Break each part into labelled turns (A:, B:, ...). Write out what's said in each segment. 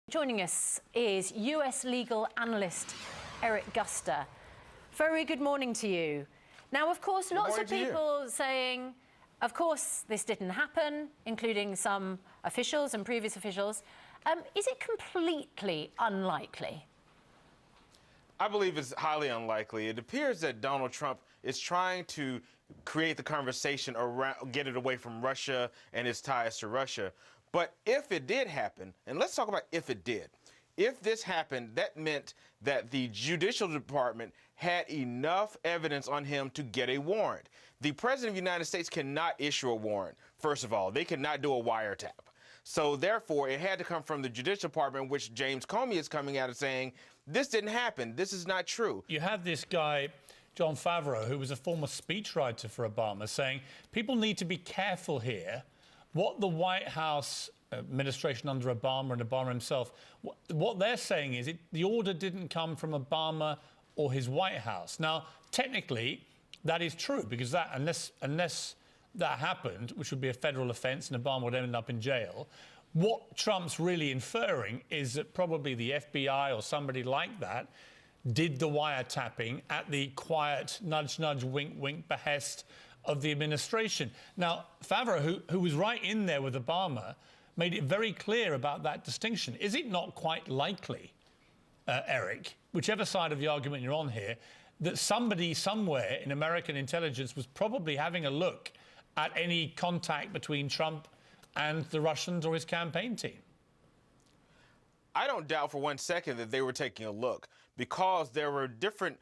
A: Joining us is US legal analyst Eric Guster. Very good morning to you. Now, of course, lots of people saying, of course, this didn't happen, including some officials and previous officials. Is it completely unlikely?
B: I believe it's highly unlikely. It appears that Donald Trump is trying to create the conversation around, get it away from Russia and its ties to Russia. But if it did happen, and let's talk about if it did. If this happened, that meant that the Judicial Department had enough evidence on him to get a warrant. The President of the United States cannot issue a warrant, first of all. They cannot do a wiretap. So therefore, it had to come from the Judicial Department, which James Comey is coming out and saying, this didn't happen. This is not true.
C: You had this guy, Jon Favreau, who was a former speechwriter for Obama, saying people need to be careful here. What the White House administration under Obama and Obama himself, what they're saying is the order didn't come from Obama or his White House. Now, technically, that is true, because that unless that happened, which would be a federal offence and Obama would end up in jail, what Trump's really inferring is that probably the FBI or somebody like that did the wiretapping at the quiet nudge, nudge, wink, wink behest of the administration. Now, Favreau, who was right in there with Obama, made it very clear about that distinction. Is it not quite likely, Eric, whichever side of the argument you're on here, that somebody somewhere in American intelligence was probably having a look at any contact between Trump and the Russians or his campaign team?
B: I don't doubt for 1 second that they were taking a look, because there were different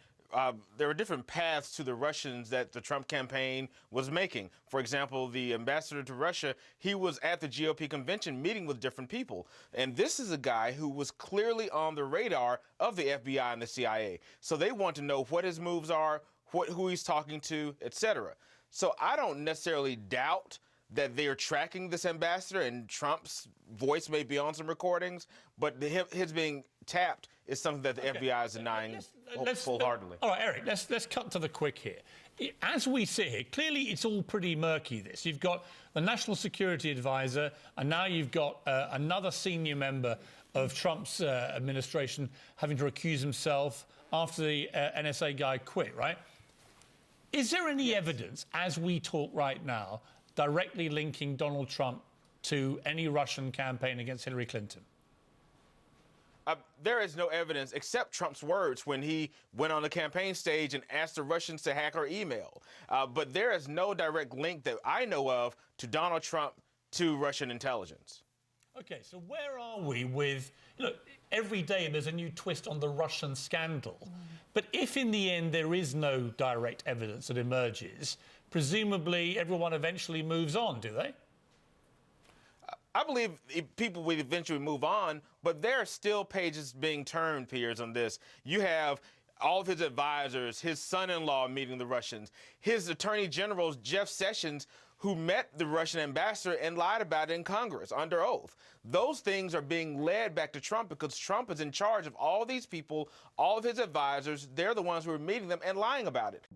B: paths to the Russians that the Trump campaign was making. For example, the ambassador to Russia, he was at the GOP convention meeting with different people. And this is a guy who was clearly on the radar of the FBI and the CIA. So they want to know what his moves are, who he's talking to, etc. So I don't necessarily doubt that they are tracking this ambassador, and Trump's voice may be on some recordings, but his being tapped is something that the FBI is denying full-heartedly.
C: All right, Eric, let's cut to the quick here. As we sit here, clearly it's all pretty murky, this. You've got the National Security Advisor, and now you've got another senior member of Trump's administration having to recuse himself after the NSA guy quit, right? Is there any evidence, as we talk right now, directly linking Donald Trump to any Russian campaign against Hillary Clinton?
B: There is no evidence except Trump's words when he went on the campaign stage and asked the Russians to hack our email. But there is no direct link that I know of to Donald Trump to Russian intelligence.
C: OK, so where are we with... Look, every day there's a new twist on the Russian scandal. But if in the end there is no direct evidence that emerges, presumably everyone eventually moves on, do they?
B: I believe people will eventually move on, but there are still pages being turned, Piers, on this. You have all of his advisors, his son-in-law meeting the Russians, his attorney general, Jeff Sessions, who met the Russian ambassador and lied about it in Congress under oath. Those things are being led back to Trump because Trump is in charge of all these people, all of his advisors. They're the ones who are meeting them and lying about it.